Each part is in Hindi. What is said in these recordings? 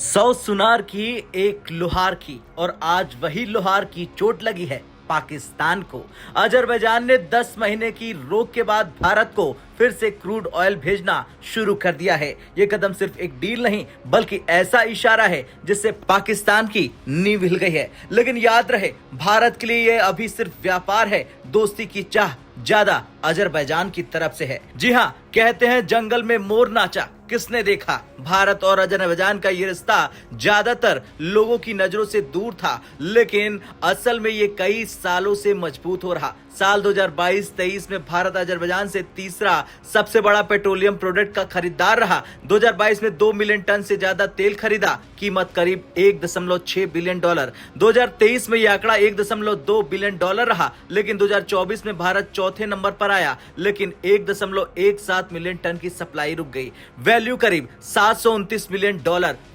100 सुनार की एक लोहार की और आज वही लोहार की चोट लगी है पाकिस्तान को। अजरबैजान ने 10 महीने की रोक के बाद भारत को फिर से क्रूड ऑयल भेजना शुरू कर दिया है। ये कदम सिर्फ एक डील नहीं बल्कि ऐसा इशारा है जिससे पाकिस्तान की नींव हिल गई है। लेकिन याद रहे, भारत के लिए ये अभी सिर्फ व्यापार है, दोस्ती की चाह ज्यादा अजरबैजान की तरफ से है। जी हाँ, कहते हैं जंगल में मोर नाचा किसने देखा। भारत और अजरबैजान का ये रिश्ता ज्यादातर लोगों की नजरों से दूर था, लेकिन असल में ये कई सालों से मजबूत हो रहा। साल 2022-23 में भारत अजरबैजान से तीसरा सबसे बड़ा पेट्रोलियम प्रोडक्ट का खरीदार रहा। 2022 में 2 मिलियन टन से ज्यादा तेल खरीदा, कीमत करीब $1.6 बिलियन। 2023 में यह आंकड़ा $1.2 बिलियन रहा, लेकिन 2024 में भारत चौथे नंबर पर आया, लेकिन 1.17 मिलियन टन की सप्लाई रुक गई। वैल्यू करीब $729 मिलियन।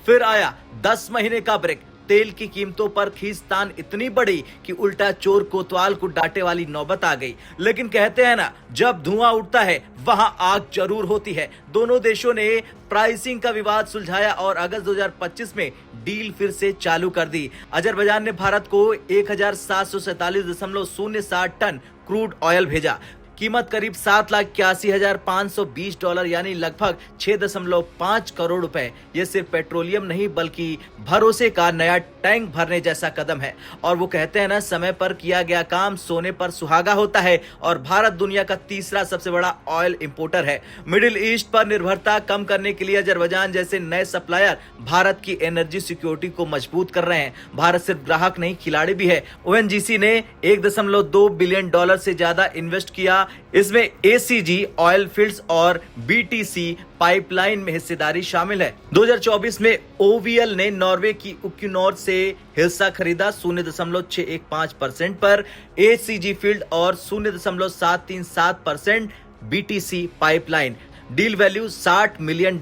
फिर आया 10 महीने का ब्रेक। तेल की कीमतों पर खींचतान इतनी बड़ी कि उल्टा चोर कोतवाल को डांटे वाली नौबत आ गई। लेकिन कहते हैं ना, जब धुआं उठता है वहां आग जरूर होती है। दोनों देशों ने प्राइसिंग का विवाद सुलझाया और अगस्त 2025 में डील फिर से चालू कर दी। अजरबैजान ने भारत को 1747.07 टन क्रूड ऑयल भेजा, कीमत करीब $7,81,520 यानी लगभग 6.5 करोड़ रुपए। ये सिर्फ पेट्रोलियम नहीं बल्कि भरोसे का नया टैंक भरने जैसा कदम है। और वो कहते हैं ना, समय पर किया गया काम सोने पर सुहागा होता है। और भारत दुनिया का तीसरा सबसे बड़ा ऑयल इंपोर्टर है। मिडिल ईस्ट पर निर्भरता कम करने के लिए अजरबैजान जैसे नए सप्लायर भारत की एनर्जी सिक्योरिटी को मजबूत कर रहे हैं। भारत सिर्फ ग्राहक नहीं, खिलाड़ी भी है। ओएनजीसी ने $1.2 बिलियन से ज्यादा इन्वेस्ट किया। इसमें एसीजी ऑयल फील्ड्स और बीटीसी पाइपलाइन में हिस्सेदारी शामिल है। 2024 में ओवीएल ने नॉर्वे की उक्यूनोर से हिस्सा खरीदा 0.615% पर एसीजी फील्ड और 0.737% BTC pipeline. Deal value $60 million.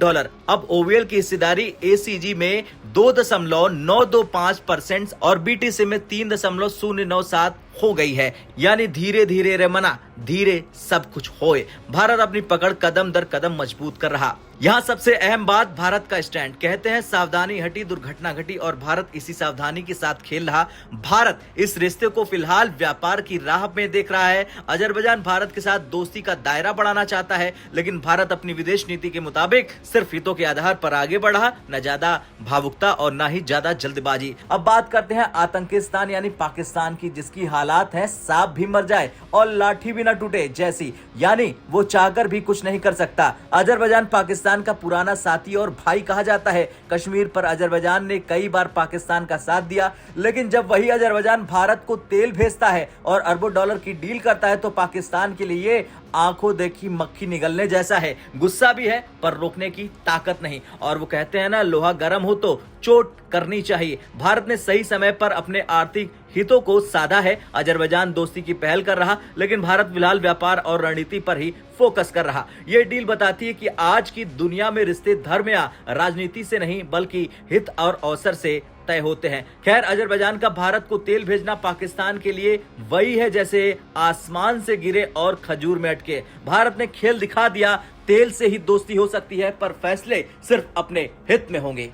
अब ओवीएल की हिस्सेदारी एसीजी में 2.925% और बीटीसी में 3.097 हो गई है। यानी धीरे धीरे रमना धीरे सब कुछ होए। भारत अपनी पकड़ कदम दर कदम मजबूत कर रहा। यहाँ सबसे अहम बात भारत का स्टैंड। कहते हैं सावधानी हटी दुर्घटना घटी, और भारत इसी सावधानी के साथ खेल रहा। भारत इस रिश्ते को फिलहाल व्यापार की राह में देख रहा है। अजरबैजान भारत के साथ दोस्ती का दायरा बढ़ाना चाहता है, लेकिन भारत अपनी विदेश नीति के मुताबिक सिर्फ हितों के आधार पर आगे बढ़ा, न ज्यादा भावुकता और न ही ज्यादा जल्दबाजी। अब बात करते हैं आतंकिस्तान यानी पाकिस्तान की, जिसकी हालात है सांप भी मर जाए और लाठी भी न टूटे जैसी, यानी वो चाहकर भी कुछ नहीं कर सकता। अजरबैजान पाकिस्तान का पुराना साथी और भाई कहा जाता है। कश्मीर पर अजरबैजान ने कई बार पाकिस्तान का साथ दिया, लेकिन जब वही अजरबैजान भारत को तेल भेजता है और अरबों डॉलर की डील करता है तो पाकिस्तान के लिए आंखों देखी मक्खी निगलने जैसा है। गुस्सा भी है पर रोकने की ताकत नहीं। और वो कहते हैं ना, लोहा गर्म हो तो चोट करनी चाहिए। भारत ने सही समय पर अपने आर्थिक हितों को साधा है। अजरबैजान दोस्ती की पहल कर रहा, लेकिन भारत फिलहाल व्यापार और रणनीति पर ही फोकस कर रहा। ये डील बताती है कि आज की दुनिया में रिश्ते धर्म या राजनीति से नहीं बल्कि हित और अवसर से तय होते हैं। खैर, अजरबैजान का भारत को तेल भेजना पाकिस्तान के लिए वही है जैसे आसमान से गिरे और खजूर में अटके। भारत ने खेल दिखा दिया, तेल से ही दोस्ती हो सकती है पर फैसले सिर्फ अपने हित में होंगे।